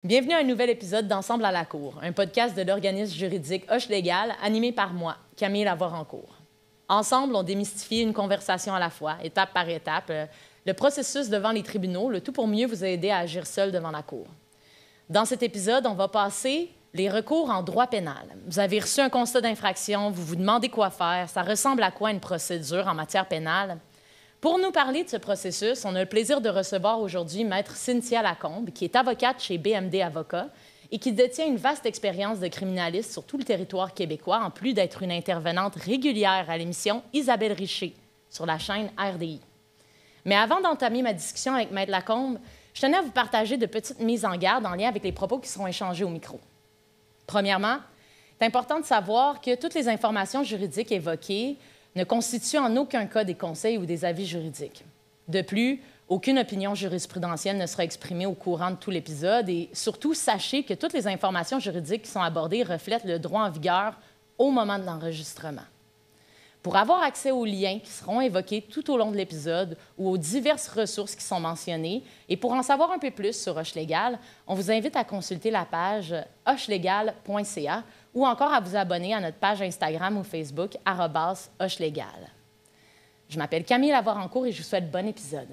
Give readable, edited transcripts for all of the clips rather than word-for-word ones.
Bienvenue à un nouvel épisode d'Ensemble à la Cour, un podcast de l'organisme juridique Hoche Légal, animé par moi, Camille Lavoie-Rancourt. Ensemble, on démystifie une conversation à la fois, étape par étape, le processus devant les tribunaux, le tout pour mieux vous aider à agir seul devant la Cour. Dans cet épisode, on va passer les recours en droit pénal. Vous avez reçu un constat d'infraction, vous vous demandez quoi faire, ça ressemble à quoi une procédure en matière pénale? Pour nous parler de ce processus, on a le plaisir de recevoir aujourd'hui Maître Cynthia Lacombe, qui est avocate chez BMD Avocats et qui détient une vaste expérience de criminaliste sur tout le territoire québécois, en plus d'être une intervenante régulière à l'émission Isabelle Richer sur la chaîne RDI. Mais avant d'entamer ma discussion avec Maître Lacombe, je tenais à vous partager de petites mises en garde en lien avec les propos qui seront échangés au micro. Premièrement, c'est important de savoir que toutes les informations juridiques évoquées ne constitue en aucun cas des conseils ou des avis juridiques. De plus, aucune opinion jurisprudentielle ne sera exprimée au courant de tout l'épisode et surtout, sachez que toutes les informations juridiques qui sont abordées reflètent le droit en vigueur au moment de l'enregistrement. Pour avoir accès aux liens qui seront évoqués tout au long de l'épisode ou aux diverses ressources qui sont mentionnées, et pour en savoir un peu plus sur Hoche Légal, on vous invite à consulter la page hochelégal.ca ou encore à vous abonner à notre page Instagram ou Facebook @hochelégal. Je m'appelle Camille Lavoie-Rancourt et je vous souhaite bon épisode.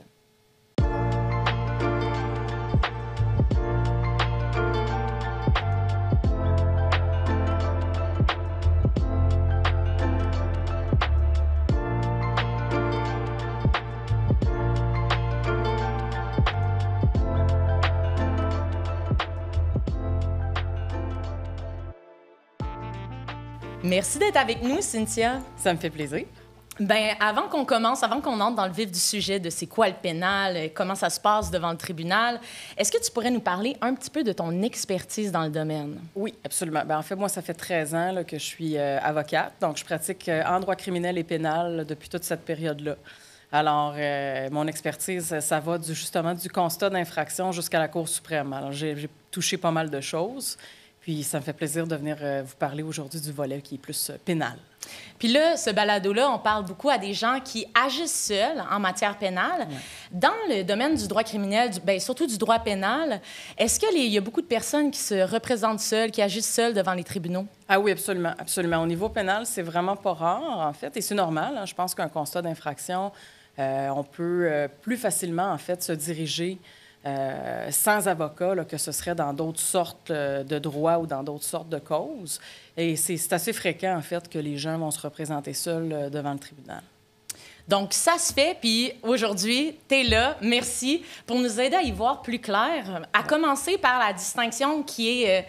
Merci d'être avec nous, Cynthia. Ça me fait plaisir. Bien, avant qu'on commence, avant qu'on entre dans le vif du sujet de c'est quoi le pénal, comment ça se passe devant le tribunal, est-ce que tu pourrais nous parler un petit peu de ton expertise dans le domaine? Oui, absolument. Bien, en fait, moi, ça fait 13 ans là, que je suis avocate. Donc, je pratique en droit criminel et pénal depuis toute cette période-là. Alors, mon expertise, ça va justement du constat d'infraction jusqu'à la Cour suprême. Alors, j'ai touché pas mal de choses. Puis, ça me fait plaisir de venir vous parler aujourd'hui du volet qui est plus pénal. Puis là, ce balado-là, on parle beaucoup à des gens qui agissent seuls en matière pénale. Ouais. Dans le domaine du droit criminel, bien, surtout du droit pénal, est-ce qu'il y a beaucoup de personnes qui se représentent seules, qui agissent seules devant les tribunaux? Ah oui, absolument, absolument. Au niveau pénal, c'est vraiment pas rare, en fait, et c'est normal. Hein. Je pense qu'un constat d'infraction, on peut plus facilement, en fait, se diriger sans avocat, là, que ce serait dans d'autres sortes de droits ou dans d'autres sortes de causes. Et c'est assez fréquent, en fait, que les gens vont se représenter seuls devant le tribunal. Donc, ça se fait, puis aujourd'hui, tu es là. Merci pour nous aider à y voir plus clair. À commencer par la distinction qui est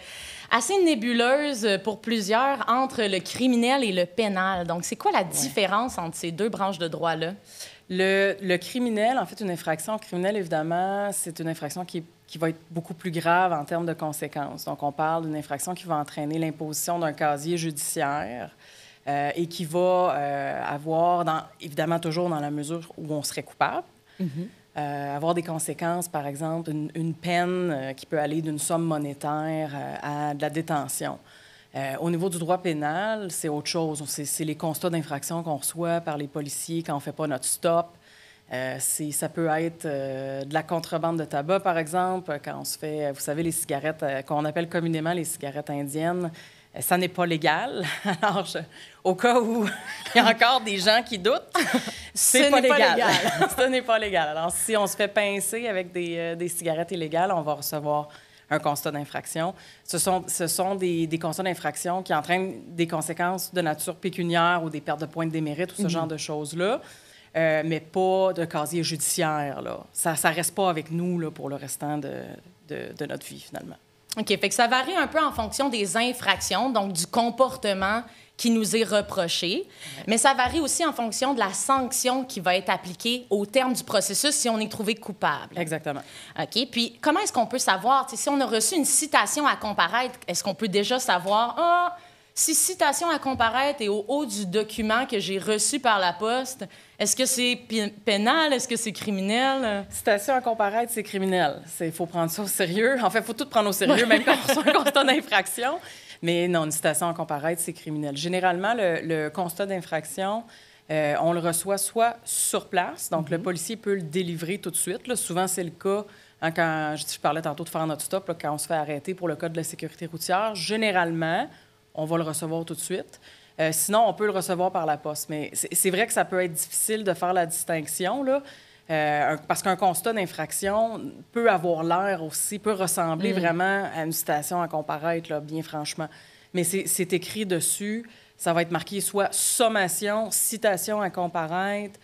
assez nébuleuse pour plusieurs entre le criminel et le pénal. Donc, c'est quoi la différence entre ces deux branches de droit-là? Le criminel, en fait, une infraction criminelle, évidemment, c'est une infraction qui va être beaucoup plus grave en termes de conséquences. Donc, on parle d'une infraction qui va entraîner l'imposition d'un casier judiciaire et qui va avoir, évidemment, toujours dans la mesure où on serait coupable, avoir des conséquences, par exemple, une peine qui peut aller d'une somme monétaire à de la détention. Au niveau du droit pénal, c'est autre chose. C'est les constats d'infraction qu'on reçoit par les policiers quand on ne fait pas notre stop. Ça peut être de la contrebande de tabac, par exemple, quand on se fait, vous savez, les cigarettes qu'on appelle communément les cigarettes indiennes. Ça n'est pas légal. Alors, au cas où il y a encore des gens qui doutent, c'est pas légal. Ce n'est pas légal. Alors, si on se fait pincer avec des cigarettes illégales, on va recevoir un constat d'infraction. Ce sont des constats d'infraction qui entraînent des conséquences de nature pécuniaire ou des pertes de points de démérite ou ce genre de choses-là, mais pas de casier judiciaire. Là. Ça ne reste pas avec nous là, pour le restant de notre vie, finalement. OK. Fait que ça varie un peu en fonction des infractions, donc du comportement qui nous est reproché, mais ça varie aussi en fonction de la sanction qui va être appliquée au terme du processus si on est trouvé coupable. Exactement. OK. Puis, comment est-ce qu'on peut savoir, si on a reçu une citation à comparaître, est-ce qu'on peut déjà savoir, si citation à comparaître est au haut du document que j'ai reçu par la poste, est-ce que c'est pénal? Est-ce que c'est criminel? Citation à comparaître, c'est criminel. Il faut prendre ça au sérieux. En fait, il faut tout prendre au sérieux, même quand on reçoit un constat d'infraction. Mais non, une citation à comparaître, c'est criminel. Généralement, le constat d'infraction, on le reçoit soit sur place, donc le policier peut le délivrer tout de suite. Là, souvent, c'est le cas Hein, quand je parlais tantôt de faire notre stop, là, quand on se fait arrêter pour le code de la sécurité routière, généralement, on va le recevoir tout de suite. Sinon, on peut le recevoir par la poste. Mais c'est vrai que ça peut être difficile de faire la distinction, là, parce qu'un constat d'infraction peut avoir l'air aussi, peut ressembler vraiment à une citation à comparaître, là, bien franchement. Mais c'est écrit dessus, ça va être marqué soit sommation, citation à comparaître.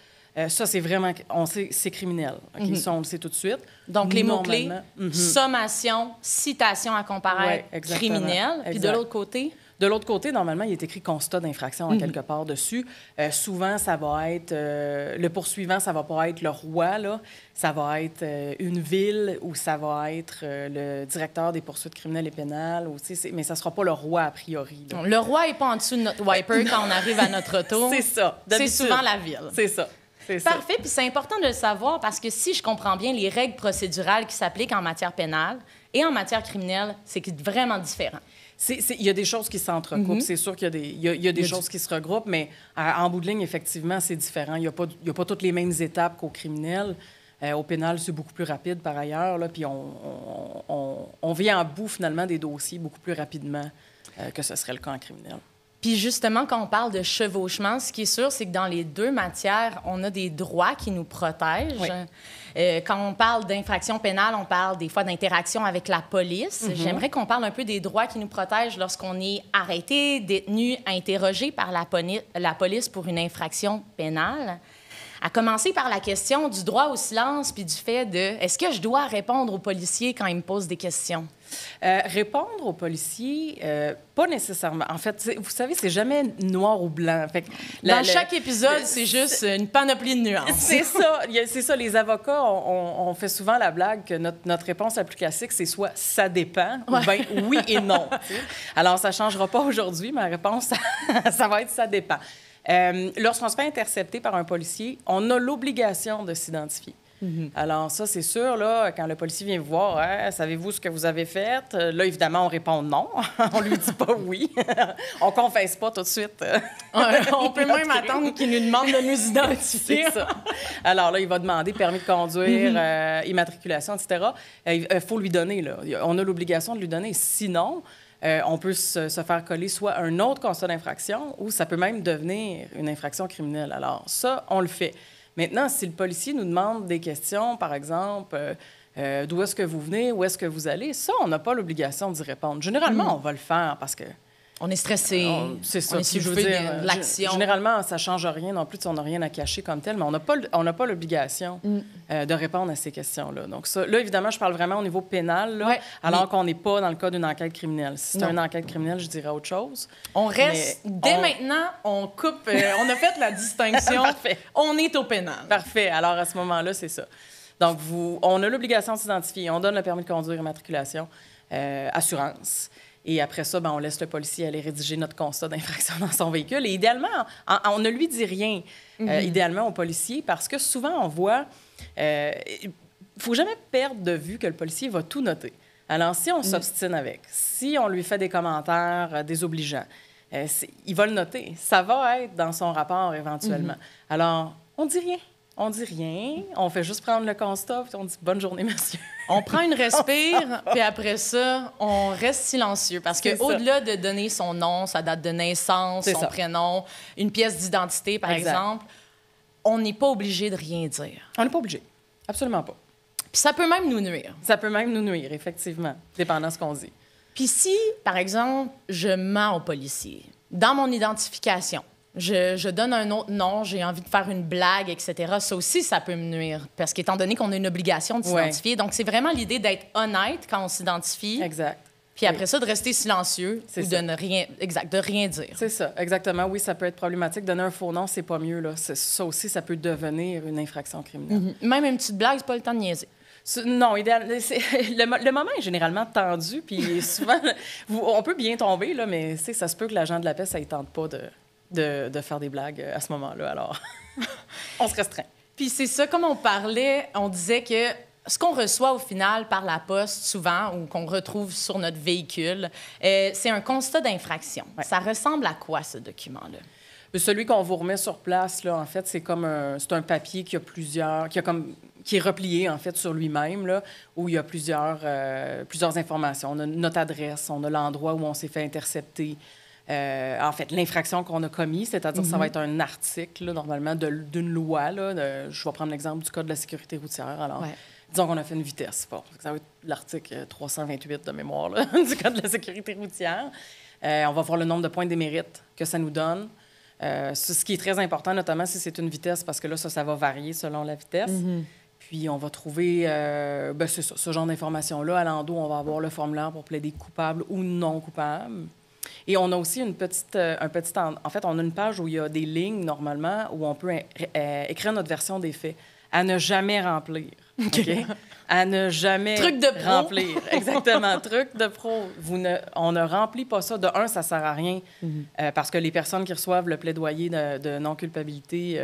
Ça, c'est vraiment, on sait, c'est criminel. Okay? Ça, on le sait tout de suite. Donc, les mots-clés, sommation, citation à comparaître, criminel. Puis de l'autre côté? De l'autre côté, normalement, il est écrit constat d'infraction à quelque part dessus. Souvent, ça va être... le poursuivant, ça va pas être le roi, là. Ça va être une ville ou ça va être le directeur des poursuites criminelles et pénales. Ou, mais ça sera pas le roi, a priori. Là. Le roi est pas en dessous de notre wiper quand on arrive à notre auto. C'est ça. C'est souvent la ville. C'est ça. Parfait, puis c'est important de le savoir parce que si je comprends bien les règles procédurales qui s'appliquent en matière pénale et en matière criminelle, c'est vraiment différent. Il y a des choses qui s'entrecoupent. C'est sûr qu'il y a des choses qui se regroupent, mais en bout de ligne, effectivement, c'est différent. Il n'y a pas toutes les mêmes étapes qu'au criminel. Au pénal, c'est beaucoup plus rapide par ailleurs. Là, puis on vient à bout, finalement, des dossiers beaucoup plus rapidement que ce serait le cas en criminel. Puis justement, quand on parle de chevauchement, ce qui est sûr, c'est que dans les deux matières, on a des droits qui nous protègent. Oui. Quand on parle d'infraction pénale, on parle des fois d'interaction avec la police. J'aimerais qu'on parle un peu des droits qui nous protègent lorsqu'on est arrêté, détenu, interrogé par la police pour une infraction pénale. À commencer par la question du droit au silence puis du fait de est-ce que je dois répondre aux policiers quand ils me posent des questions? Répondre aux policiers, pas nécessairement. En fait, vous savez, c'est jamais noir ou blanc. Fait que dans chaque épisode, c'est juste une panoplie de nuances. C'est ça. Les avocats, on fait souvent la blague que notre réponse la plus classique, c'est soit « ça dépend » ou bien « oui et non ». Alors, ça ne changera pas aujourd'hui. Ma réponse, ça va être « ça dépend ». Lorsqu'on se fait intercepter par un policier, on a l'obligation de s'identifier. Alors ça, c'est sûr, là, quand le policier vient vous voir, hein, savez-vous ce que vous avez fait? Là, évidemment, on répond non. On lui dit pas oui. On confesse pas tout de suite. On peut même attendre qu'il nous demande de nous identifier. C'est ça. Alors là, il va demander permis de conduire, immatriculation, etc. Il faut lui donner, là. On a l'obligation de lui donner. Sinon, on peut se faire coller soit un autre constat d'infraction ou ça peut même devenir une infraction criminelle. Alors ça, on le fait. Maintenant, si le policier nous demande des questions, par exemple, d'où est-ce que vous venez, où est-ce que vous allez, ça, on n'a pas l'obligation d'y répondre. Généralement, on va le faire parce que... On est stressé, c'est ça, on est surveillé de l'action. Généralement, ça ne change rien non plus, on n'a rien à cacher comme tel, mais on n'a pas l'obligation de répondre à ces questions-là. Donc ça, là, évidemment, je parle vraiment au niveau pénal, là, alors qu'on n'est pas dans le cas d'une enquête criminelle. Si c'est une enquête criminelle, je dirais autre chose. On reste... Dès maintenant, on coupe... on a fait la distinction. Parfait. On est au pénal. Parfait. Alors, à ce moment-là, c'est ça. Donc, on a l'obligation de s'identifier. On donne le permis de conduire, immatriculation, assurance. Et après ça, on laisse le policier aller rédiger notre constat d'infraction dans son véhicule. Et idéalement, on ne lui dit rien, idéalement, au policier, parce que souvent, on voit... Il ne faut jamais perdre de vue que le policier va tout noter. Alors, si on s'obstine avec, si on lui fait des commentaires désobligeants, il va le noter. Ça va être dans son rapport éventuellement. Alors, on ne dit rien. On dit rien, on fait juste prendre le constat, puis on dit « Bonne journée, monsieur ». On prend une respire, puis après ça, on reste silencieux. Parce qu'au-delà de donner son nom, sa date de naissance, son prénom, une pièce d'identité, par exemple, on n'est pas obligé de rien dire. On n'est pas obligé. Absolument pas. Puis ça peut même nous nuire. Ça peut même nous nuire, effectivement, dépendant de ce qu'on dit. Puis si, par exemple, je mens au policier, dans mon identification, je donne un autre nom, j'ai envie de faire une blague, etc. Ça aussi, ça peut me nuire. Parce qu'étant donné qu'on a une obligation de s'identifier, donc c'est vraiment l'idée d'être honnête quand on s'identifie. Exact. Puis après ça, de rester silencieux ou de rien dire. C'est ça, exactement. Oui, ça peut être problématique. Donner un faux nom, c'est pas mieux, là. Ça aussi, ça peut devenir une infraction criminelle. Même une petite blague, c'est pas le temps de niaiser. Non, le moment est généralement tendu, puis souvent, on peut bien tomber, là, mais ça se peut que l'agent de la paix, ça ne tente pas de faire des blagues à ce moment-là. Alors, on se restreint. Puis c'est ça, comme on parlait, on disait que ce qu'on reçoit au final par la poste, souvent, ou qu'on retrouve sur notre véhicule, c'est un constat d'infraction. Ouais. Ça ressemble à quoi, ce document-là? Celui qu'on vous remet sur place, là, en fait, c'est un papier qui a qui est replié, en fait, sur lui-même, là, où il y a plusieurs informations. On a notre adresse, on a l'endroit où on s'est fait intercepter. En fait, l'infraction qu'on a commise, c'est-à-dire que ça va être un article, là, normalement, d'une loi. Là, je vais prendre l'exemple du Code de la sécurité routière. Alors, disons qu'on a fait une vitesse. Bon, ça va être l'article 328 de mémoire là, du Code de la sécurité routière. On va voir le nombre de points de démérite que ça nous donne. Ce qui est très important, notamment si c'est une vitesse, parce que là, ça va varier selon la vitesse. Puis, on va trouver c'est ça, ce genre d'informations-là. À l'endos, on va avoir le formulaire pour plaider coupable ou non coupable. Et on a aussi en fait, on a une page où il y a des lignes, normalement, où on peut écrire notre version des faits. À ne jamais remplir. OK? À ne jamais truc de pro. remplir. Exactement. Truc de pro. On ne remplit pas ça. De un, ça ne sert à rien parce que les personnes qui reçoivent le plaidoyer de non-culpabilité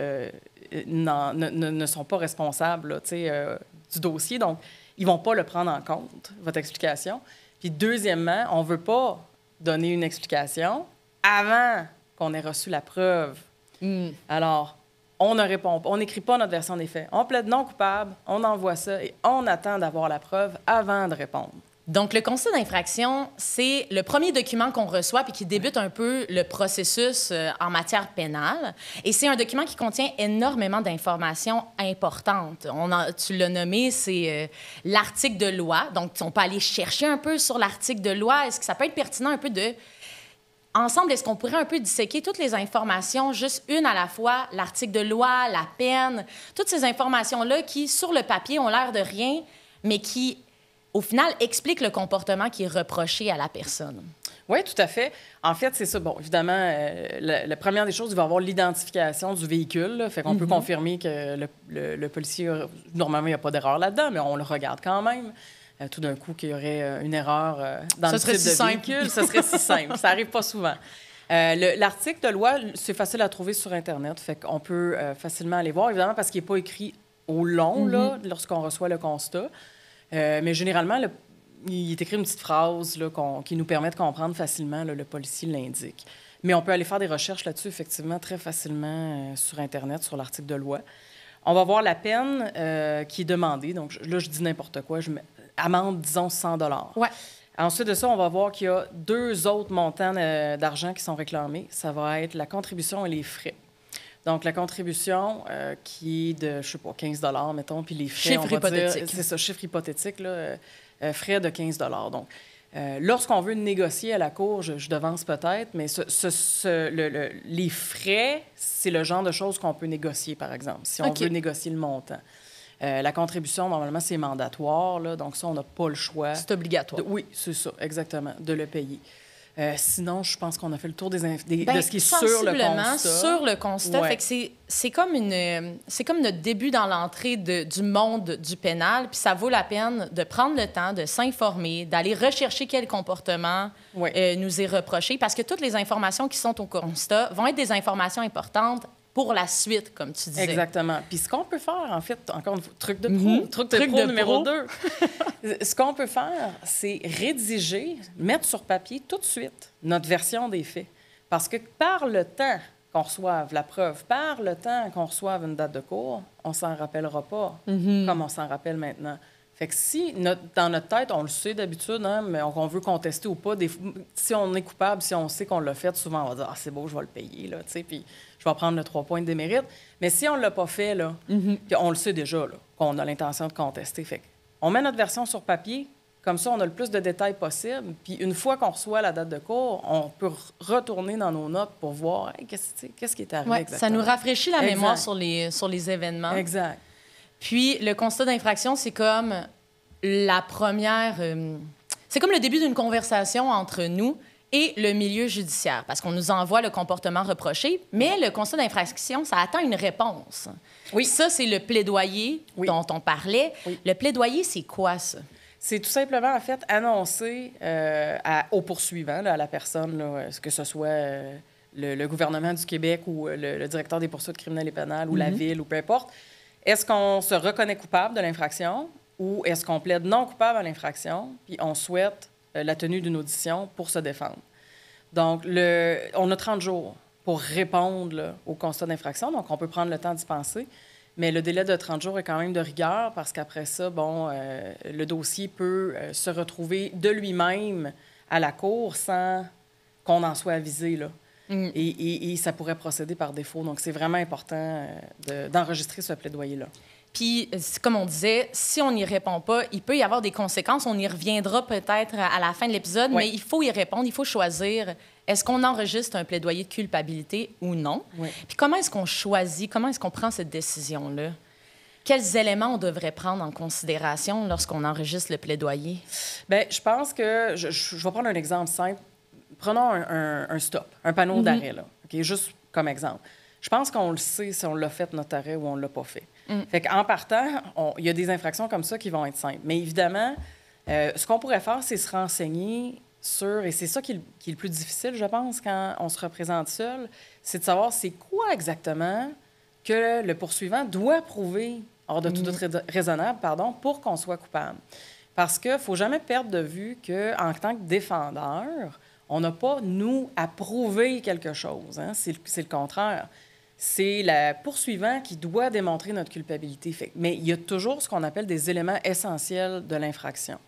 ne sont pas responsables là, du dossier. Donc, ils ne vont pas le prendre en compte, votre explication. Puis, deuxièmement, on ne veut pas donner une explication avant qu'on ait reçu la preuve. Alors, on ne répond pas, on n'écrit pas notre version des faits. On plaide non coupable, on envoie ça et on attend d'avoir la preuve avant de répondre. Donc, le constat d'infraction, c'est le premier document qu'on reçoit puis qui débute un peu le processus en matière pénale. Et c'est un document qui contient énormément d'informations importantes. Tu l'as nommé, c'est l'article de loi. Donc, on peut aller chercher un peu sur l'article de loi. Est-ce que ça peut être pertinent un peu de... Ensemble, est-ce qu'on pourrait un peu disséquer toutes les informations, juste une à la fois, l'article de loi, la peine, toutes ces informations-là qui, sur le papier, ont l'air de rien, mais qui, au final, expliquent le comportement qui est reproché à la personne? Oui, tout à fait. En fait, c'est ça. Bon, évidemment, la première des choses, il va y avoir l'identification du véhicule. Là. Fait qu'on peut confirmer que le policier, normalement, il n'y a pas d'erreur là-dedans, mais on le regarde quand même. Tout d'un coup, qu'il y aurait une erreur dans le type de véhicule. Ce serait si simple. Ça n'arrive pas souvent. L'article de loi, c'est facile à trouver sur Internet. Fait qu'on peut facilement aller voir, évidemment, parce qu'il n'est pas écrit au long, là, lorsqu'on reçoit le constat. Mais généralement, il est écrit une petite phrase là, qui nous permet de comprendre facilement, là, le policier l'indique. Mais on peut aller faire des recherches là-dessus, effectivement, très facilement sur Internet, sur l'article de loi. On va voir la peine qui est demandée. Donc, là, je dis n'importe quoi. Amende, disons, 100 $. Ouais. Ensuite de ça, on va voir qu'il y a 2 autres montants d'argent qui sont réclamés. Ça va être la contribution et les frais. Donc, la contribution qui est de, je sais pas, 15 $, mettons, puis les frais, chiffre on va hypothétique. dire... C'est ça, chiffre hypothétique, là, frais de 15 $. Donc, lorsqu'on veut négocier à la cour, je devance peut-être, mais les frais, c'est le genre de choses qu'on peut négocier, par exemple, si on veut négocier le montant. La contribution, normalement, c'est mandatoire, là, donc ça, on n'a pas le choix. C'est obligatoire. Oui, c'est ça, exactement, de le payer. Sinon, je pense qu'on a fait le tour de ce qui est sur le constat. Sur le constat. Fait que c'est comme notre début dans l'entrée du monde du pénal, puis ça vaut la peine de prendre le temps de s'informer, d'aller rechercher quel comportement nous est reproché, parce que toutes les informations qui sont au constat vont être des informations importantes pour la suite, comme tu disais. Exactement. Puis ce qu'on peut faire, en fait, encore une fois, truc de pro, truc de pro numéro 2. Ce qu'on peut faire, c'est rédiger, mettre sur papier tout de suite notre version des faits. Parce que par le temps qu'on reçoive la preuve, par le temps qu'on reçoive une date de cour, on s'en rappellera pas comme on s'en rappelle maintenant. Fait que si, dans notre tête, on le sait d'habitude, hein, mais on veut contester ou pas, si on est coupable, si on sait qu'on l'a fait, souvent, on va dire « Ah, c'est beau, je vais le payer, là, tu sais, puis je vais prendre le 3 points de démérite. » Mais si on ne l'a pas fait, là, puis on le sait déjà, là, qu'on a l'intention de contester. Fait on met notre version sur papier, comme ça, on a le plus de détails possible. Puis une fois qu'on reçoit la date de cour, on peut retourner dans nos notes pour voir hey, qu'est-ce qui est arrivé exactement. Ça nous rafraîchit la mémoire sur les événements. Exact. Puis, le constat d'infraction, c'est comme la première... c'est comme le début d'une conversation entre nous et le milieu judiciaire, parce qu'on nous envoie le comportement reproché, mais le constat d'infraction, ça attend une réponse. Oui. Ça, c'est le plaidoyer dont on parlait. Oui. Le plaidoyer, c'est quoi, ça? C'est tout simplement, en fait, annoncer au poursuivant, là, à la personne, là, que ce soit le gouvernement du Québec ou le directeur des poursuites criminelles et pénales ou la ville ou peu importe. Est-ce qu'on se reconnaît coupable de l'infraction ou est-ce qu'on plaide non coupable à l'infraction puis on souhaite la tenue d'une audition pour se défendre? Donc, on a 30 jours pour répondre là, au constat d'infraction, donc on peut prendre le temps d'y penser. Mais le délai de 30 jours est quand même de rigueur parce qu'après ça, le dossier peut se retrouver de lui-même à la cour sans qu'on en soit avisé, là. Et ça pourrait procéder par défaut. Donc, c'est vraiment important d'enregistrer ce plaidoyer-là. Puis, comme on disait, si on n'y répond pas, il peut y avoir des conséquences. On y reviendra peut-être à la fin de l'épisode, mais il faut y répondre, il faut choisir est-ce qu'on enregistre un plaidoyer de culpabilité ou non. Puis comment est-ce qu'on choisit, comment est-ce qu'on prend cette décision-là? Quels éléments on devrait prendre en considération lorsqu'on enregistre le plaidoyer? Bien, je pense que... Je vais prendre un exemple simple. Prenons un stop, un panneau d'arrêt, là. OK? Juste comme exemple. Je pense qu'on le sait si on l'a fait, notre arrêt, ou on ne l'a pas fait. Fait qu'en partant, il y a des infractions comme ça qui vont être simples. Mais évidemment, ce qu'on pourrait faire, c'est se renseigner sur... Et c'est ça qui est le plus difficile, je pense, quand on se représente seul, c'est de savoir c'est quoi exactement que le poursuivant doit prouver, hors de tout doute raisonnable, pour qu'on soit coupable. Parce qu'il ne faut jamais perdre de vue qu'en tant que défendeur, on n'a pas, nous, à prouver quelque chose. Hein? C'est le contraire. C'est le poursuivant qui doit démontrer notre culpabilité. Mais il y a toujours ce qu'on appelle des éléments essentiels de l'infraction.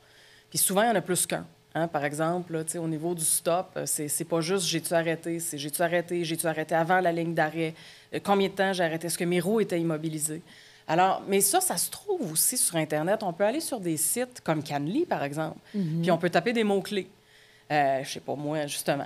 Puis souvent, il y en a plus qu'un. Hein? Par exemple, là, au niveau du stop, c'est pas juste « j'ai-tu arrêté », c'est « j'ai-tu arrêté avant la ligne d'arrêt, combien de temps j'ai arrêté, est-ce que mes roues étaient immobilisées ». Alors, mais ça se trouve aussi sur Internet. On peut aller sur des sites comme Canly, par exemple, puis on peut taper des mots-clés. Je sais pas, moi, justement...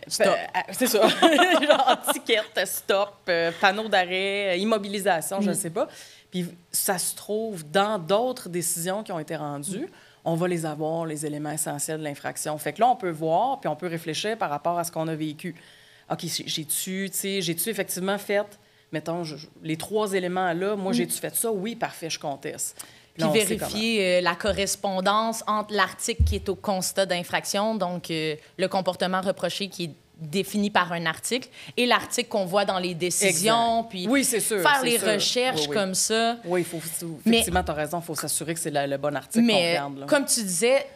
stop. C'est ça. Genre ticket, stop, panneau d'arrêt, immobilisation, je ne sais pas. Puis ça se trouve dans d'autres décisions qui ont été rendues. On va les avoir, les éléments essentiels de l'infraction. Fait que là, on peut voir, puis on peut réfléchir par rapport à ce qu'on a vécu. OK, j'ai-tu effectivement fait, mettons, les 3 éléments-là, moi, j'ai-tu fait ça? Oui, parfait, je conteste. Puis vérifier la correspondance entre l'article qui est au constat d'infraction, donc le comportement reproché qui est défini par un article, et l'article qu'on voit dans les décisions, puis c'est sûr, faire les recherches comme ça. Oui, effectivement, tu as raison, il faut s'assurer que c'est le bon article qu'on regarde. Là. Comme tu disais,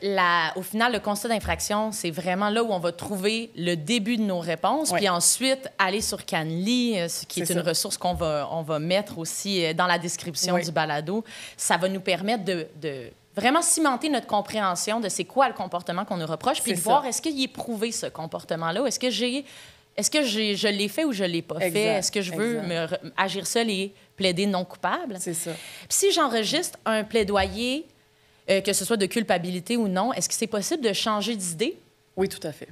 au final, le constat d'infraction, c'est vraiment là où on va trouver le début de nos réponses, puis ensuite aller sur Canly, qui est une ressource qu'on va mettre aussi dans la description du balado. Ça va nous permettre de vraiment cimenter notre compréhension de c'est quoi le comportement qu'on nous reproche, puis de voir est-ce qu'il est prouvé, ce comportement-là, ou est-ce que je l'ai fait ou je l'ai pas fait? Est-ce que je veux agir seul et plaider non coupable? C'est ça. Puis si j'enregistre un plaidoyer, que ce soit de culpabilité ou non, est-ce que c'est possible de changer d'idée? Oui, tout à fait.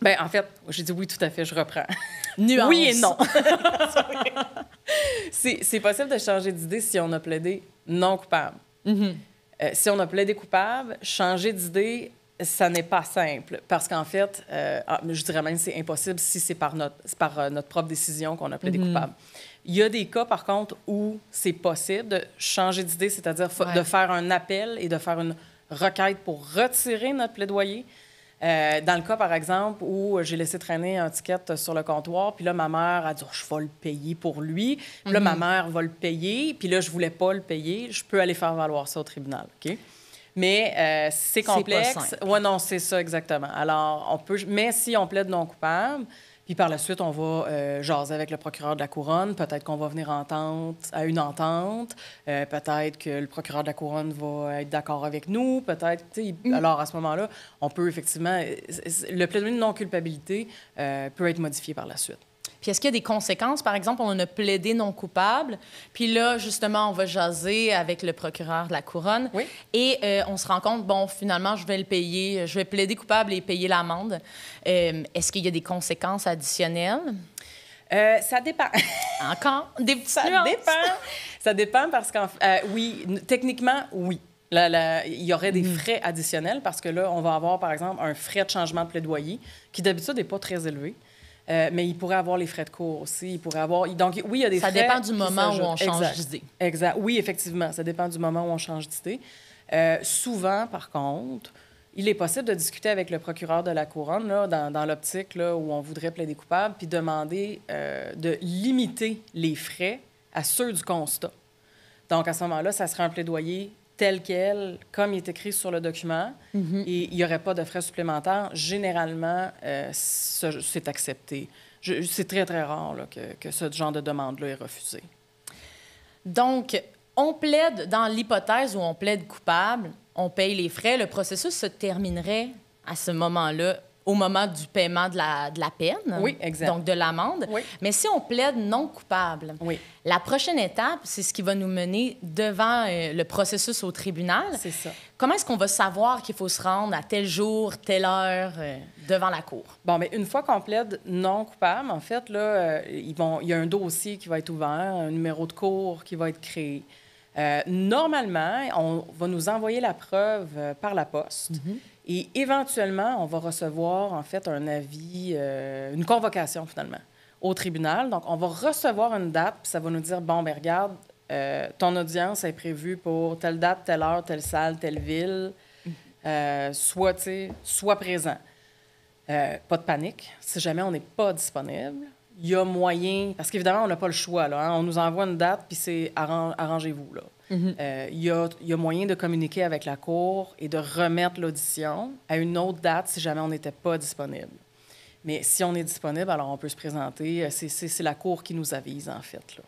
Bien, en fait, j'ai dit oui, tout à fait, je reprends. Nuance. Oui et non. C'est possible de changer d'idée si on a plaidé non coupable. Si on a plaidé coupable, changer d'idée, ça n'est pas simple. Parce qu'en fait, je dirais même que c'est impossible si c'est par notre propre décision qu'on a plaidé coupable. Il y a des cas, par contre, où c'est possible de changer d'idée, c'est-à-dire de faire un appel et de faire une requête pour retirer notre plaidoyer. Dans le cas, par exemple, où j'ai laissé traîner un ticket sur le comptoir, puis là, ma mère a dit « je vais le payer pour lui ». Puis là, ma mère va le payer, puis là, je voulais pas le payer. Je peux aller faire valoir ça au tribunal, OK? Mais c'est complexe. Oui, non, c'est ça, exactement. Alors, on peut... Mais si on plaide non coupable, puis par la suite, on va jaser avec le procureur de la Couronne. Peut-être qu'on va venir à une entente. Peut-être que le procureur de la Couronne va être d'accord avec nous. Peut-être, alors à ce moment-là, on peut effectivement... Le plaidoyer de non-culpabilité peut être modifié par la suite. Puis est-ce qu'il y a des conséquences? Par exemple, on a plaidé non coupable, puis là, justement, on va jaser avec le procureur de la Couronne, et on se rend compte, bon, finalement, je vais le payer, je vais plaider coupable et payer l'amende. Est-ce qu'il y a des conséquences additionnelles? Ça dépend. Encore? Des petites Ça nuances? dépend. Ça dépend parce qu'en oui, techniquement, oui. Il y aurait des frais additionnels parce que là, on va avoir, par exemple, un frais de changement de plaidoyer qui, d'habitude, n'est pas très élevé. Mais il pourrait avoir les frais de cours aussi. Il pourrait avoir... Donc, oui, il y a des frais... Ça dépend du moment où on change d'idée. Exact. Oui, effectivement, ça dépend du moment où on change d'idée. Souvent, par contre, il est possible de discuter avec le procureur de la Couronne, là, dans l'optique là, où on voudrait plaider coupable, puis demander de limiter les frais à ceux du constat. Donc, à ce moment-là, ça serait un plaidoyer tel quel, comme il est écrit sur le document, et il n'y aurait pas de frais supplémentaires. Généralement, c'est accepté. C'est très, très rare là, que ce genre de demande-là est refusé. Donc, on plaide dans l'hypothèse où on plaide coupable, on paye les frais. Le processus se terminerait à ce moment-là, au moment du paiement de la peine, Oui, exact. donc de l'amende. Oui. Mais si on plaide non coupable, Oui. la prochaine étape, c'est ce qui va nous mener devant le processus au tribunal. C'est ça. Comment est-ce qu'on va savoir qu'il faut se rendre à tel jour, telle heure devant la cour? Bon, mais une fois qu'on plaide non coupable, en fait, là, il y a un dossier qui va être ouvert, un numéro de cour qui va être créé. Normalement, on va nous envoyer la preuve par la poste. Et éventuellement, on va recevoir, en fait, un avis, une convocation, finalement, au tribunal. Donc, on va recevoir une date, puis ça va nous dire, bon, bien, regarde, ton audience est prévue pour telle date, telle heure, telle salle, telle ville. Sois présent. Pas de panique. Si jamais on n'est pas disponible, il y a moyen... Parce qu'évidemment, on n'a pas le choix, là. Hein? On nous envoie une date, puis c'est arrangez-vous, là. Il y a moyen de communiquer avec la Cour et de remettre l'audition à une autre date si jamais on n'était pas disponible. Mais si on est disponible, alors on peut se présenter. C'est la Cour qui nous avise, en fait, là.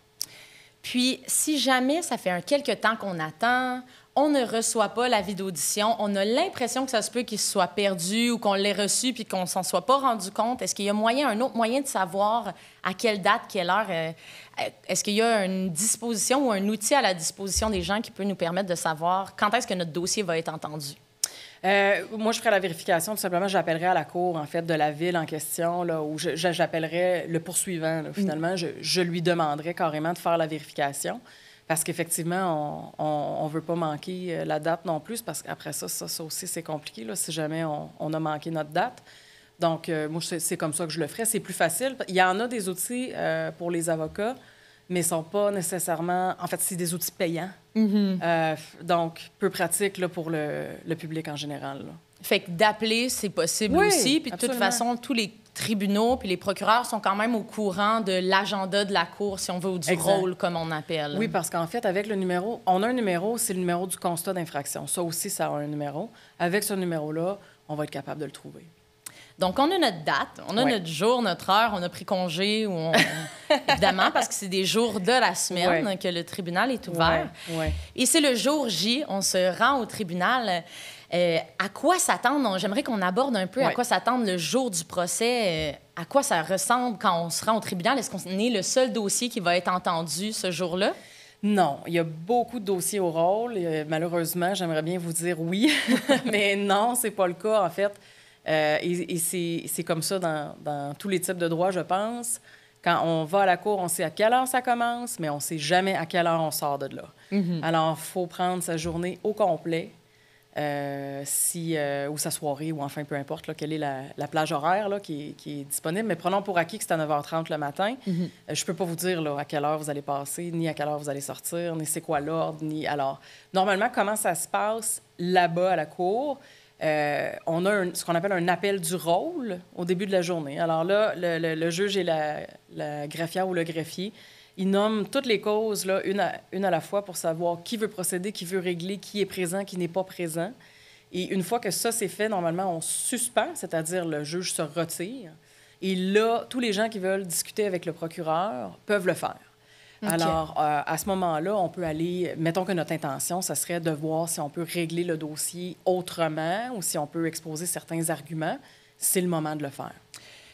Puis, si jamais ça fait quelque temps qu'on attend, on ne reçoit pas l'avis d'audition, on a l'impression que ça se peut qu'il soit perdu ou qu'on l'ait reçu puis qu'on s'en soit pas rendu compte, est-ce qu'il y a un autre moyen de savoir à quelle date, quelle heure? Est-ce qu'il y a une disposition ou un outil à la disposition des gens qui peut nous permettre de savoir quand est-ce que notre dossier va être entendu? Moi, je ferais la vérification. Tout simplement, j'appellerais à la cour, en fait, de la ville en question, là, où j'appellerais le poursuivant. Là, finalement, je lui demanderais carrément de faire la vérification. Parce qu'effectivement, on ne veut pas manquer la date non plus, parce qu'après ça aussi, c'est compliqué, là, si jamais on a manqué notre date. Donc, moi, c'est comme ça que je le ferais. C'est plus facile. Il y en a des outils pour les avocats, mais ils ne sont pas nécessairement... En fait, c'est des outils payants. Donc, peu pratique là, pour le public en général. Là. Fait que d'appeler, c'est possible aussi. Puis de toute façon, tous les tribunaux puis les procureurs sont quand même au courant de l'agenda de la cour, si on veut, ou du rôle, comme on appelle. Oui, parce qu'en fait, avec le numéro, on a un numéro, c'est le numéro du constat d'infraction. Ça aussi, ça a un numéro. Avec ce numéro-là, on va être capable de le trouver. Donc, on a notre date, on a notre jour, notre heure, on a pris congé, évidemment, parce que c'est des jours de la semaine que le tribunal est ouvert. Et c'est le jour J, on se rend au tribunal. À quoi s'attendre? J'aimerais qu'on aborde un peu à quoi s'attendre le jour du procès. À quoi ça ressemble quand on se rend au tribunal? Est-ce qu'on est le seul dossier qui va être entendu ce jour-là? Non, il y a beaucoup de dossiers au rôle. Malheureusement, j'aimerais bien vous dire oui, mais non, c'est pas le cas, en fait. Et c'est comme ça dans tous les types de droits, je pense. Quand on va à la cour, on sait à quelle heure ça commence, mais on ne sait jamais à quelle heure on sort de là. Alors, il faut prendre sa journée au complet, ou sa soirée, ou enfin, peu importe là, quelle est la plage horaire là, qui est disponible. Mais prenons pour acquis que c'est à 9h30 le matin. Je ne peux pas vous dire là, à quelle heure vous allez passer, ni à quelle heure vous allez sortir, ni c'est quoi l'ordre, ni... Alors, normalement, comment ça se passe là-bas à la cour? On a ce qu'on appelle un appel du rôle au début de la journée. Alors là, le juge et la greffière ou le greffier, ils nomment toutes les causes, là, une à la fois, pour savoir qui veut procéder, qui veut régler, qui est présent, qui n'est pas présent. Et une fois que ça, c'est fait, normalement, on suspend, c'est-à-dire le juge se retire. Et là, tous les gens qui veulent discuter avec le procureur peuvent le faire. Okay. Alors, à ce moment-là, on peut aller... Mettons que notre intention, ça serait de voir si on peut régler le dossier autrement ou si on peut exposer certains arguments. C'est le moment de le faire.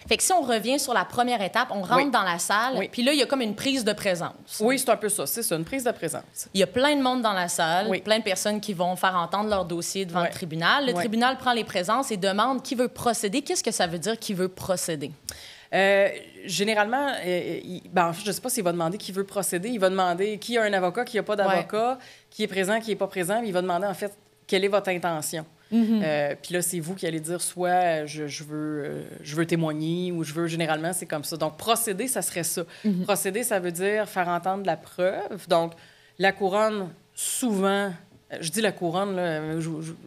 Fait que si on revient sur la première étape, on rentre dans la salle, puis là, il y a comme une prise de présence. Oui, c'est un peu ça. C'est ça, une prise de présence. Il y a plein de monde dans la salle, plein de personnes qui vont faire entendre leur dossier devant le tribunal. Le tribunal prend les présences et demande qui veut procéder. Qu'est-ce que ça veut dire, qui veut procéder? Généralement, je ne sais pas s'il va demander qui veut procéder. Il va demander qui a un avocat, qui n'a pas d'avocat, qui est présent, qui n'est pas présent. Mais il va demander, en fait, quelle est votre intention. Puis là, c'est vous qui allez dire soit je veux témoigner ou je veux... Généralement, c'est comme ça. Donc, procéder, ça serait ça. Procéder, ça veut dire faire entendre la preuve. Donc, la couronne, souvent, Je dis la couronne, là,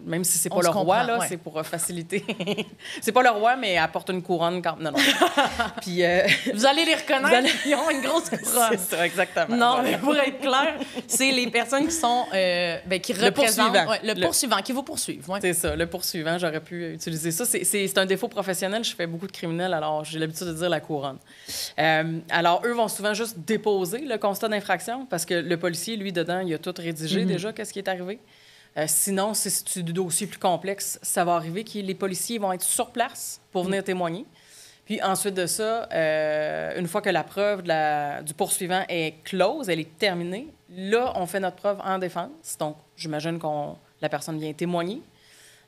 même si c'est pas On le se roi, comprend, là, ouais. c'est pour faciliter. C'est pas le roi, mais elle apporte une couronne quand... Non, non. Puis... Vous allez les reconnaître, ils ont une grosse couronne. C'est ça, exactement. Non, Voilà. mais pour être clair, c'est les personnes qui sont... qui Le représentent... poursuivant. Le poursuivant, qui vous poursuivent. Ouais. C'est ça, le poursuivant, j'aurais pu utiliser ça. C'est un défaut professionnel, je fais beaucoup de criminels, alors j'ai l'habitude de dire la couronne. Alors, eux vont souvent juste déposer le constat d'infraction, parce que le policier, lui, dedans, il a tout rédigé déjà, qu'est-ce qui est arrivé. Sinon, si c'est du dossier plus complexe, ça va arriver que les policiers vont être sur place pour venir témoigner. Puis ensuite de ça, une fois que la preuve du poursuivant est close, elle est terminée, là, on fait notre preuve en défense. Donc, j'imagine que la personne vient témoigner.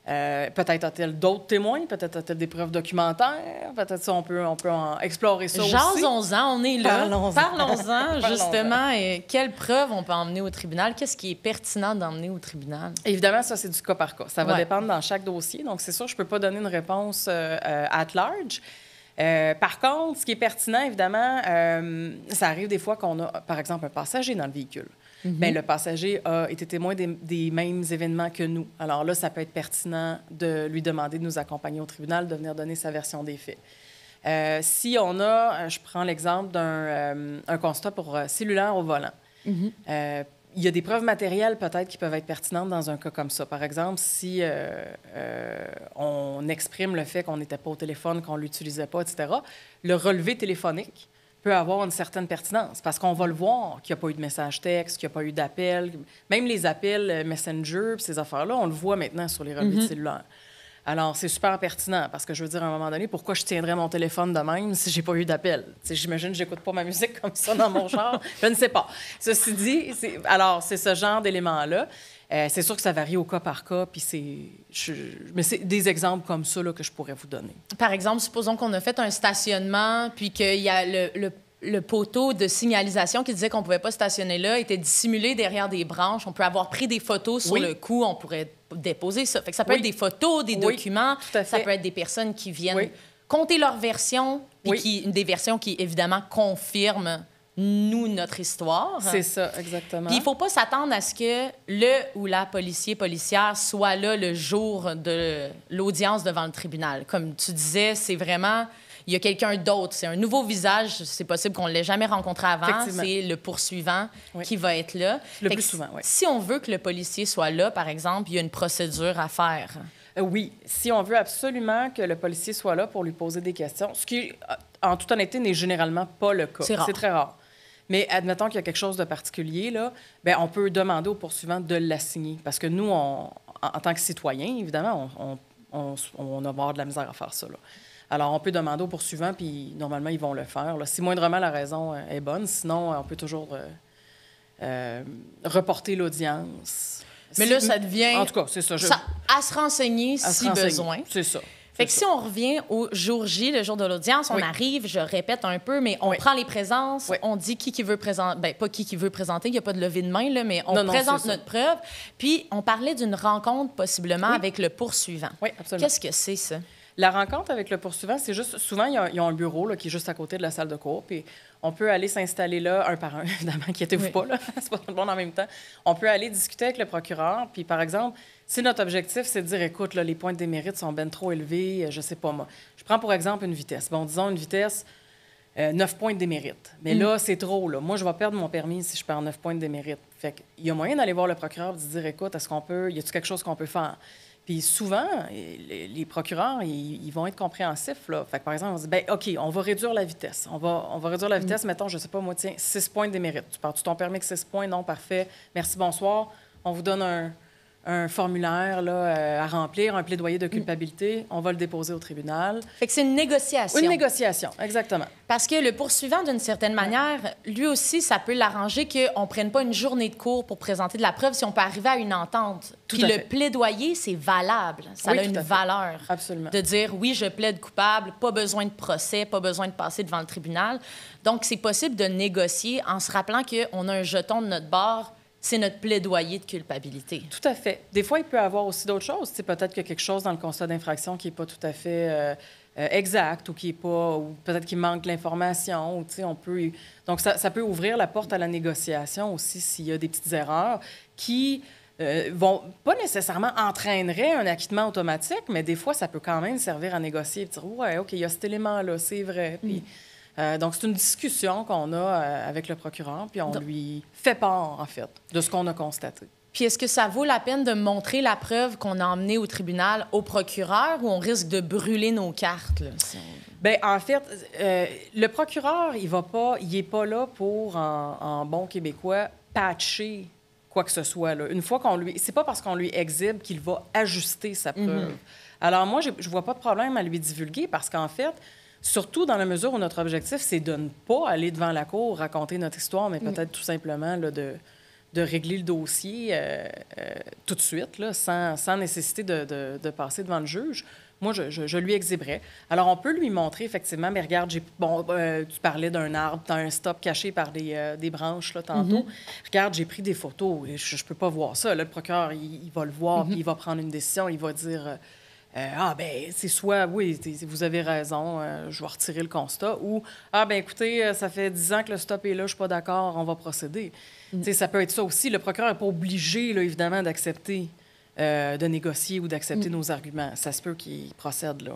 Peut-être a-t-elle d'autres témoins, peut-être a-t-elle des preuves documentaires, peut-être ça, on peut en explorer ça aussi. Jasons-en, on est là. Parlons-en. Parlons-en, justement. Quelles preuves on peut emmener au tribunal? Qu'est-ce qui est pertinent d'emmener au tribunal? Évidemment, ça, c'est du cas par cas. Ça va Ouais. dépendre dans chaque dossier. Donc, c'est sûr, je ne peux pas donner une réponse at large. Par contre, ce qui est pertinent, évidemment, ça arrive des fois qu'on a, par exemple, un passager dans le véhicule. Bien, le passager a été témoin des mêmes événements que nous. Alors là, ça peut être pertinent de lui demander de nous accompagner au tribunal, de venir donner sa version des faits. Si on a, je prends l'exemple d'un constat pour cellulaire au volant. Il y a des preuves matérielles peut-être qui peuvent être pertinentes dans un cas comme ça. Par exemple, si on exprime le fait qu'on n'était pas au téléphone, qu'on ne l'utilisait pas, etc., le relevé téléphonique peut avoir une certaine pertinence parce qu'on va le voir qu'il n'y a pas eu de message texte, qu'il n'y a pas eu d'appel. Même les appels Messenger, puis ces affaires-là, on le voit maintenant sur les relevés de cellulaire. Alors, c'est super pertinent parce que je veux dire, à un moment donné, pourquoi je tiendrais mon téléphone de même si j'ai pas eu d'appel? J'imagine que j'écoute pas ma musique comme ça dans mon char. Je ne sais pas. Ceci dit, c'est ce genre d'éléments-là. C'est sûr que ça varie au cas par cas, puis mais c'est des exemples comme ça là, que je pourrais vous donner. Par exemple, supposons qu'on a fait un stationnement, puis qu'il y a le poteau de signalisation qui disait qu'on ne pouvait pas stationner là était dissimulé derrière des branches. On peut avoir pris des photos sur le coup, on pourrait déposer ça. Fait que ça peut être des photos, des documents, tout à fait. ça peut être des personnes qui viennent Oui. compter leur version, puis Oui. des versions qui, évidemment, confirment notre histoire. C'est ça, exactement. Puis il ne faut pas s'attendre à ce que le ou la policière soit là le jour de l'audience devant le tribunal. Comme tu disais, c'est vraiment... Il y a quelqu'un d'autre. C'est un nouveau visage. C'est possible qu'on ne l'ait jamais rencontré avant. C'est le poursuivant qui va être là. Le plus souvent, oui. Si on veut que le policier soit là, par exemple, il y a une procédure à faire. Oui, si on veut absolument que le policier soit là pour lui poser des questions, ce qui, en toute honnêteté, n'est généralement pas le cas. C'est rare. C'est très rare. Mais admettons qu'il y a quelque chose de particulier, là, bien, on peut demander au poursuivant de l'assigner. Parce que nous, en tant que citoyens, évidemment, on va avoir de la misère à faire ça, là. Alors, on peut demander au poursuivant, puis normalement, ils vont le faire, là. Si moindrement la raison est bonne, sinon, on peut toujours reporter l'audience. Mais là, ça devient... En tout cas, c'est ça. À se renseigner si besoin. C'est ça. Fait que si on revient au jour J, le jour de l'audience, on arrive, je répète un peu, mais on prend les présences, on dit qui veut présenter, bien, pas qui veut présenter, il n'y a pas de levée de main, là, mais on présente notre preuve. Puis on parlait d'une rencontre possiblement avec le poursuivant. Oui, absolument. Qu'est-ce que c'est, ça? La rencontre avec le poursuivant, c'est juste... Souvent, ils ont un bureau là, qui est juste à côté de la salle de cour, puis on peut aller s'installer là, un par un, évidemment, inquiétez-vous pas, là, c'est pas tout le monde en même temps. On peut aller discuter avec le procureur, puis par exemple, si notre objectif, c'est de dire, écoute, là, les points de démérite sont ben trop élevés, je sais pas moi. Je prends pour exemple une vitesse. Bon, disons une vitesse, 9 points de démérite. Mais là, c'est trop, là. Moi, je vais perdre mon permis si je perds 9 points de démérite. Fait qu'il y a moyen d'aller voir le procureur et de dire, écoute, y a-t-il quelque chose qu'on peut faire? Puis souvent, les procureurs, ils vont être compréhensifs, là. Fait que, par exemple, on se dit, bien, OK, on va réduire la vitesse. On va réduire la vitesse, mettons, je sais pas, moi, tiens, 6 points de démérite. Tu pars-tu ton permis avec 6 points? Non, parfait. Merci, bonsoir. On vous donne un formulaire là, à remplir, un plaidoyer de culpabilité. On va le déposer au tribunal. Fait que c'est une négociation. Une négociation, exactement. Parce que le poursuivant, d'une certaine manière, lui aussi, ça peut l'arranger qu'on ne prenne pas une journée de cours pour présenter de la preuve si on peut arriver à une entente. Puis le plaidoyer, c'est valable. Ça a une valeur. Absolument. De dire, oui, je plaide coupable, pas besoin de procès, pas besoin de passer devant le tribunal. Donc, c'est possible de négocier en se rappelant qu'on a un jeton de notre bord. C'est notre plaidoyer de culpabilité. Tout à fait. Des fois, il peut y avoir aussi d'autres choses. Peut-être qu'il y a quelque chose dans le constat d'infraction qui n'est pas tout à fait exact ou qui est pas, ou peut-être qu'il manque l'information. Ou, on peut... Donc, ça peut ouvrir la porte à la négociation aussi s'il y a des petites erreurs qui vont pas nécessairement entraîneraient un acquittement automatique, mais des fois, ça peut quand même servir à négocier et dire, ouais, OK, il y a cet élément-là, c'est vrai. Puis, donc, c'est une discussion qu'on a avec le procureur, puis on lui fait part, en fait, de ce qu'on a constaté. Puis est-ce que ça vaut la peine de montrer la preuve qu'on a emmenée au tribunal au procureur ou on risque de brûler nos cartes, là, si on... Bien, en fait, le procureur, il est pas là pour, en bon québécois, patcher quoi que ce soit. Là. Une fois qu'on lui... C'est pas parce qu'on lui exhibe qu'il va ajuster sa preuve. Alors moi, je vois pas de problème à lui divulguer parce qu'en fait, surtout dans la mesure où notre objectif, c'est de ne pas aller devant la cour, raconter notre histoire, mais peut-être tout simplement là, de régler le dossier tout de suite, là, sans nécessité de passer devant le juge. Moi, je lui exhiberais. Alors, on peut lui montrer, effectivement, mais regarde, tu parlais d'un arbre, tu as un stop caché par des branches, là, tantôt. Regarde, j'ai pris des photos, je peux pas voir ça. Là, le procureur, il va le voir, puis il va prendre une décision, il va dire... ah, ben c'est soit, oui, vous avez raison, je vais retirer le constat, ou, ah, ben écoutez, ça fait 10 ans que le stop est là, je suis pas d'accord, on va procéder. Tu sais, ça peut être ça aussi. Le procureur n'est pas obligé, là, évidemment, d'accepter, de négocier ou d'accepter nos arguments. Ça se peut qu'il procède, là.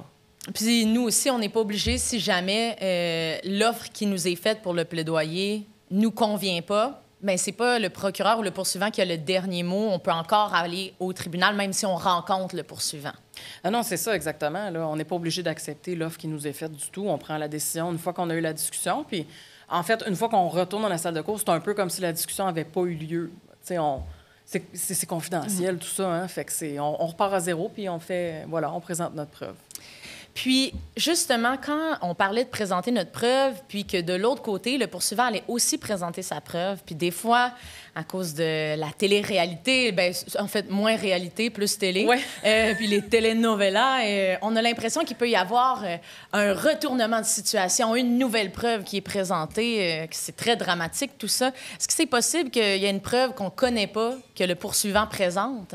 Puis nous aussi, on n'est pas obligé, si jamais l'offre qui nous est faite pour le plaidoyer nous convient pas, bien, c'est pas le procureur ou le poursuivant qui a le dernier mot. On peut encore aller au tribunal, même si on rencontre le poursuivant. Ah non, c'est ça, exactement. Là. On n'est pas obligé d'accepter l'offre qui nous est faite du tout. On prend la décision une fois qu'on a eu la discussion. Puis, en fait, une fois qu'on retourne dans la salle de cours, c'est un peu comme si la discussion n'avait pas eu lieu. Tu sais, c'est confidentiel, tout ça. Hein? Fait que on repart à zéro, puis on présente notre preuve. Puis, justement, quand on parlait de présenter notre preuve, puis que de l'autre côté, le poursuivant allait aussi présenter sa preuve, puis des fois, à cause de la télé-réalité, bien, en fait, moins réalité, plus télé, puis les telenovelas, on a l'impression qu'il peut y avoir un retournement de situation, une nouvelle preuve qui est présentée, que c'est très dramatique, tout ça. Est-ce que c'est possible qu'il y ait une preuve qu'on ne connaît pas, que le poursuivant présente?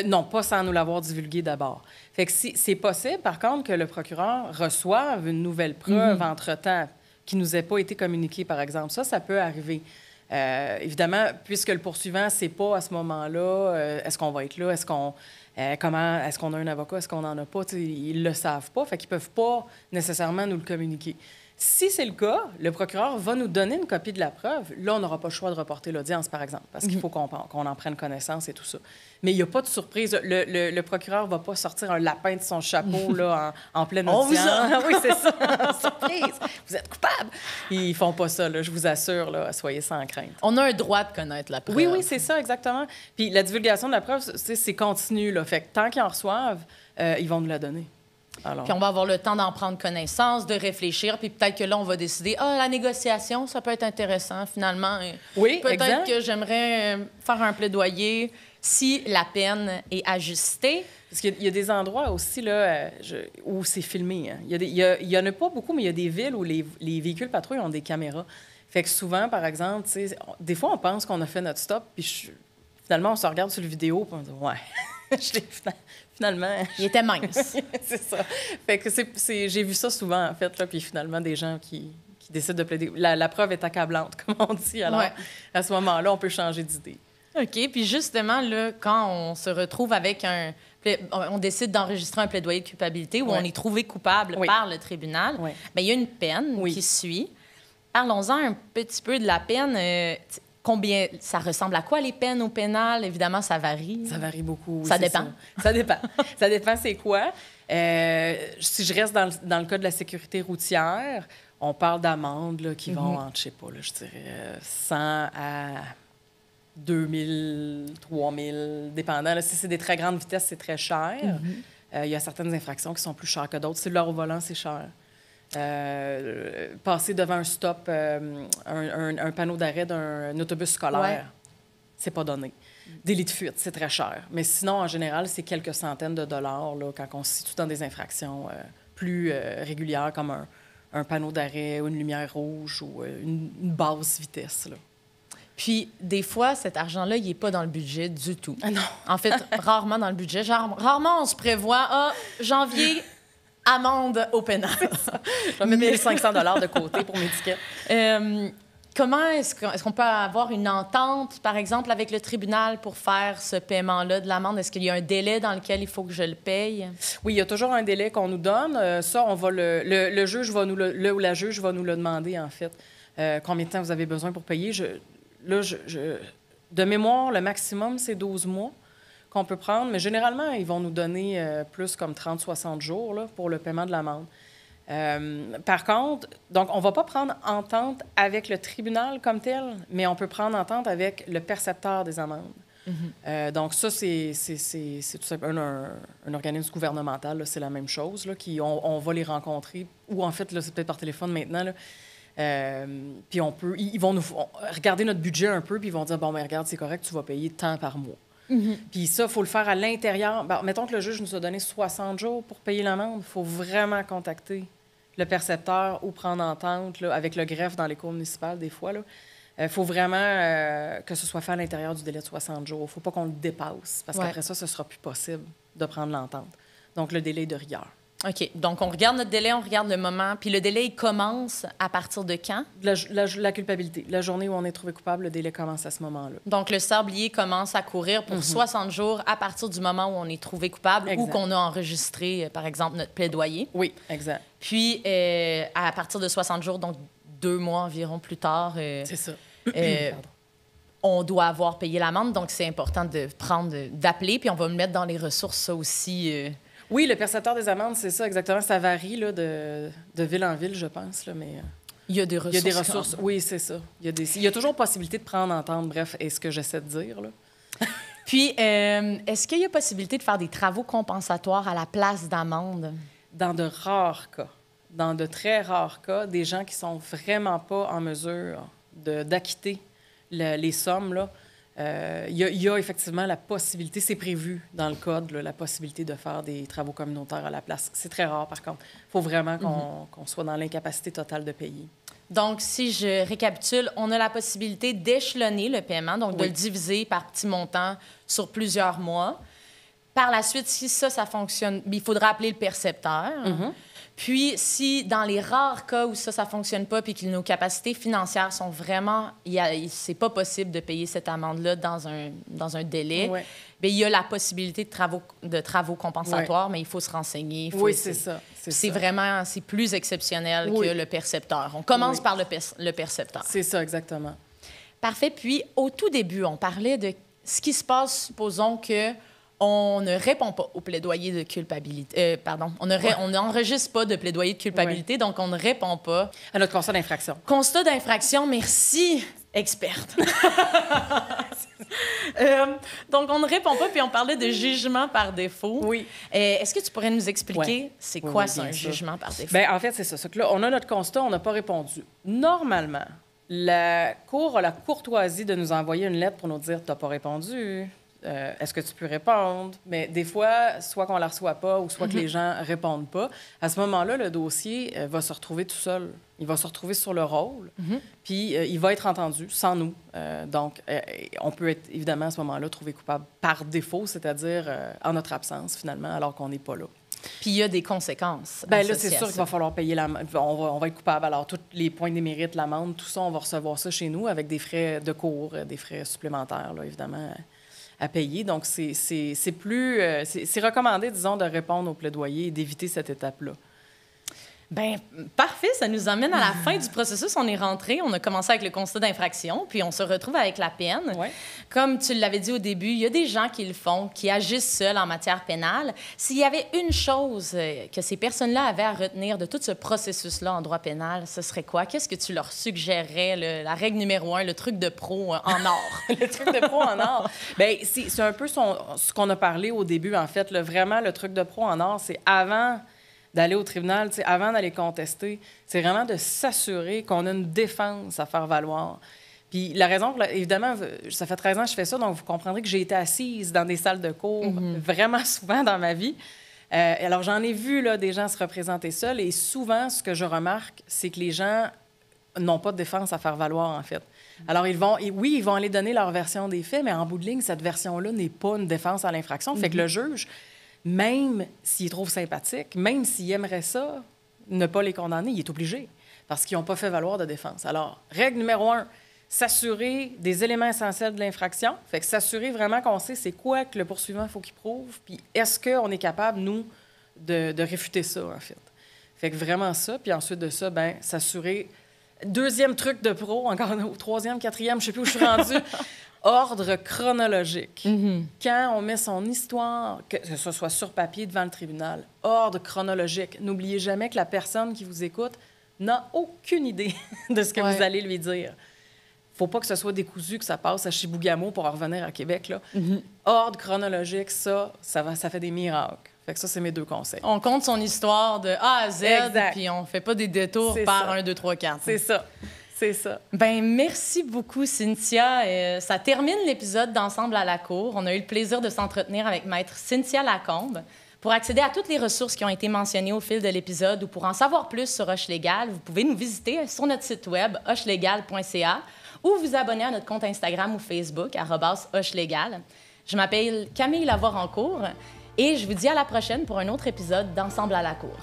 Non, pas sans nous l'avoir divulgué d'abord. Fait que c'est possible, par contre, que le procureur reçoive une nouvelle preuve entre-temps qui nous ait pas été communiquée, par exemple. Ça peut arriver. Évidemment, puisque le poursuivant ne sait pas à ce moment-là, est-ce qu'on va être là, est-ce qu'on a un avocat, est-ce qu'on n'en a pas, ils ne le savent pas, fait qu'ils ne peuvent pas nécessairement nous le communiquer. Si c'est le cas, le procureur va nous donner une copie de la preuve. Là, on n'aura pas le choix de reporter l'audience, par exemple, parce qu'il faut qu'on en prenne connaissance et tout ça. Mais il n'y a pas de surprise. Le procureur ne va pas sortir un lapin de son chapeau là, en pleine audience. Oui, c'est ça. Surprise! Vous êtes coupable! Ils ne font pas ça, là, je vous assure. Là, soyez sans crainte. On a un droit de connaître la preuve. Oui, c'est ça, exactement. Puis la divulgation de la preuve, c'est continu. Là. Fait que tant qu'ils en reçoivent, ils vont nous la donner. Alors. Puis on va avoir le temps d'en prendre connaissance, de réfléchir, puis peut-être que là, on va décider, la négociation, ça peut être intéressant, finalement. Oui, peut-être que j'aimerais faire un plaidoyer si la peine est ajustée. Parce qu'il y a des endroits aussi là, où c'est filmé. Hein. Il y en a pas beaucoup, mais il y a des villes où les véhicules patrouilles ont des caméras. Fait que souvent, par exemple, des fois, on pense qu'on a fait notre stop, puis finalement, on se regarde sur le vidéo, puis on dit « Ouais, finalement... » Il était mince. C'est ça. Fait que j'ai vu ça souvent, en fait, là, puis finalement, des gens qui décident de plaider. La preuve est accablante, comme on dit. Alors, à ce moment-là, on peut changer d'idée. OK. Puis justement, là, quand on se retrouve avec on décide d'enregistrer un plaidoyer de culpabilité où on est trouvé coupable par le tribunal, bien, il y a une peine qui suit. Parlons-en un petit peu de la peine. Combien ça ressemble à quoi, les peines au pénal? Évidemment, ça varie. Ça varie beaucoup. Oui, ça dépend. Ça dépend. Ça dépend c'est quoi. Si je reste dans le cas de la sécurité routière, on parle d'amendes qui vont entre, je sais pas, là, je dirais 100 à 2000, 3000, dépendant. Là, si c'est des très grandes vitesses, c'est très cher. Il y a certaines infractions qui sont plus chères que d'autres. Si l'heure au volant, c'est cher. Passer devant un stop, un panneau d'arrêt d'un autobus scolaire, c'est pas donné. Délit de fuite, c'est très cher. Mais sinon, en général, c'est quelques centaines de dollars là, quand on se situe dans des infractions plus régulières, comme un panneau d'arrêt ou une lumière rouge ou une basse vitesse. Là. Puis, des fois, cet argent-là, il n'est pas dans le budget du tout. Ah non. En fait, rarement dans le budget. Rarement, on se prévoit, janvier... amende au pénal. Je vais mettre 1500 $ de côté pour mes tickets. comment est-ce qu'on peut avoir une entente, par exemple, avec le tribunal pour faire ce paiement-là de l'amende? Est-ce qu'il y a un délai dans lequel il faut que je le paye? Oui, il y a toujours un délai qu'on nous donne. Ça, on va le juge va nous le ou la juge va nous le demander, en fait. Combien de temps vous avez besoin pour payer? De mémoire, le maximum, c'est 12 mois qu'on peut prendre. Mais généralement, ils vont nous donner plus comme 30-60 jours là, pour le paiement de l'amende. Par contre, donc, on ne va pas prendre entente avec le tribunal comme tel, mais on peut prendre entente avec le percepteur des amendes. Donc, ça, c'est tout simplement un organisme gouvernemental. Là, c'est la même chose. Là, on va les rencontrer, ou en fait, là, c'est peut-être par téléphone maintenant. Là, puis ils vont nous regarder notre budget un peu, puis ils vont dire, bon, mais regarde, c'est correct, tu vas payer tant par mois. Puis ça, il faut le faire à l'intérieur. Ben, mettons que le juge nous a donné 60 jours pour payer l'amende. Il faut vraiment contacter le percepteur ou prendre entente là, avec le greffe dans les cours municipales, des fois. Il faut vraiment que ce soit fait à l'intérieur du délai de 60 jours. Il ne faut pas qu'on le dépasse, parce qu'après ça, ce ne sera plus possible de prendre l'entente. Donc, le délai de rigueur. OK. Donc, on regarde notre délai, on regarde le moment. Puis le délai, il commence à partir de quand? La culpabilité. La journée où on est trouvé coupable, le délai commence à ce moment-là. Donc, le sablier commence à courir pour 60 jours à partir du moment où on est trouvé coupable ou qu'on a enregistré, par exemple, notre plaidoyer. Oui, exact. Puis, à partir de 60 jours, donc 2 mois environ plus tard, c'est ça. On doit avoir payé l'amende. Donc, c'est important d'appeler. Puis, on va le mettre dans les ressources, ça aussi. Oui, le percepteur des amendes, c'est ça, exactement. Ça varie là, de ville en ville, je pense. Là, mais il y a des ressources. Il y a des ressources, oui, c'est ça. Il y a toujours possibilité de prendre entente, bref, est ce que j'essaie de dire. Là. Puis, est-ce qu'il y a possibilité de faire des travaux compensatoires à la place d'amende? Dans de rares cas, dans de très rares cas, des gens qui sont vraiment pas en mesure d'acquitter les sommes, là, il y a effectivement la possibilité, c'est prévu dans le code, là, la possibilité de faire des travaux communautaires à la place. C'est très rare, par contre. Il faut vraiment qu'on soit dans l'incapacité totale de payer. Donc, si je récapitule, on a la possibilité d'échelonner le paiement, donc de le diviser par petits montants sur plusieurs mois. Par la suite, si ça fonctionne, il faudra appeler le percepteur. Puis, si dans les rares cas où ça ne fonctionne pas puis que nos capacités financières sont vraiment... c'est pas possible de payer cette amende-là dans un délai, bien, il y a la possibilité de travaux compensatoires, mais il faut se renseigner. Oui, c'est ça. C'est plus exceptionnel que le percepteur. On commence par le percepteur. C'est ça, exactement. Parfait. Puis, au tout début, on parlait de ce qui se passe, supposons que on ne répond pas au plaidoyer de culpabilité. On n'enregistre pas de plaidoyer de culpabilité, donc on ne répond pas. À notre constat d'infraction. Constat d'infraction, merci, experte. Donc, on ne répond pas, puis on parlait de jugement par défaut. Oui. Est-ce que tu pourrais nous expliquer c'est quoi ça, un jugement par défaut? Bien, en fait, c'est ça. C'est que là, on a notre constat, on n'a pas répondu. Normalement, la Cour a la courtoisie de nous envoyer une lettre pour nous dire « t'as pas répondu ». Est-ce que tu peux répondre? Mais des fois, soit qu'on ne la reçoit pas ou soit que les gens ne répondent pas. À ce moment-là, le dossier va se retrouver tout seul. Il va se retrouver sur le rôle, puis il va être entendu sans nous. Donc, on peut être, évidemment, à ce moment-là, trouvé coupable par défaut, c'est-à-dire en notre absence, finalement, alors qu'on n'est pas là. Puis il y a des conséquences. Bien là, c'est sûr qu'il va falloir payer l'amende. On va être coupable. Alors, tous les points des mérites, l'amende, tout ça, on va recevoir ça chez nous avec des frais de cours, des frais supplémentaires, là, évidemment, à payer. Donc, c'est recommandé, disons, de répondre au plaidoyer et d'éviter cette étape-là. Bien, parfait. Ça nous amène à la fin du processus. On est rentré, on a commencé avec le constat d'infraction, puis on se retrouve avec la peine. Ouais. Comme tu l'avais dit au début, il y a des gens qui le font, qui agissent seuls en matière pénale. S'il y avait une chose que ces personnes-là avaient à retenir de tout ce processus-là en droit pénal, ce serait quoi? Qu'est-ce que tu leur suggérerais? La règle numéro 1, le truc de pro en or. Le truc de pro en or? Bien, c'est un peu ce qu'on a parlé au début, en fait. Vraiment, le truc de pro en or, c'est avant d'aller au tribunal, avant d'aller contester, c'est vraiment de s'assurer qu'on a une défense à faire valoir. Puis la raison, évidemment, ça fait 13 ans que je fais ça, donc vous comprendrez que j'ai été assise dans des salles de cours vraiment souvent dans ma vie. Alors, j'en ai vu là, des gens se représenter seuls, et souvent, ce que je remarque, c'est que les gens n'ont pas de défense à faire valoir, en fait. Alors, ils vont aller donner leur version des faits, mais en bout de ligne, cette version-là n'est pas une défense à l'infraction. Fait que le juge, même s'il trouve sympathique, même s'il aimerait ça, ne pas les condamner, il est obligé. parce qu'ils n'ont pas fait valoir de défense. Alors, règle numéro 1, s'assurer des éléments essentiels de l'infraction. Fait que s'assurer vraiment qu'on sait c'est quoi que le poursuivant faut qu'il prouve, puis est-ce qu'on est capable, nous, de réfuter ça, en fait. Fait que vraiment ça, puis ensuite de ça, ben s'assurer... Deuxième truc de pro, encore au troisième, quatrième, je sais plus où je suis rendue, ordre chronologique. Quand on met son histoire, que ce soit sur papier devant le tribunal, ordre chronologique. N'oubliez jamais que la personne qui vous écoute n'a aucune idée de ce que vous allez lui dire. Faut pas que ce soit décousu, que ça passe à Chibougamau pour en revenir à Québec, là. Ordre chronologique, ça fait des miracles. Fait que ça, c'est mes 2 conseils. On compte son histoire de A à Z, puis on fait pas des détours par 1, 2, 3, 4. C'est ça. C'est ça. Ben merci beaucoup, Cynthia. Ça termine l'épisode d'Ensemble à la Cour. On a eu le plaisir de s'entretenir avec Maître Cynthia Lacombe. Pour accéder à toutes les ressources qui ont été mentionnées au fil de l'épisode ou pour en savoir plus sur Hoche Légal, vous pouvez nous visiter sur notre site web hochelégal.ca ou vous abonner à notre compte Instagram ou Facebook, @hochelégal. Je m'appelle Camille Lavoie-Rancourt et je vous dis à la prochaine pour un autre épisode d'Ensemble à la Cour.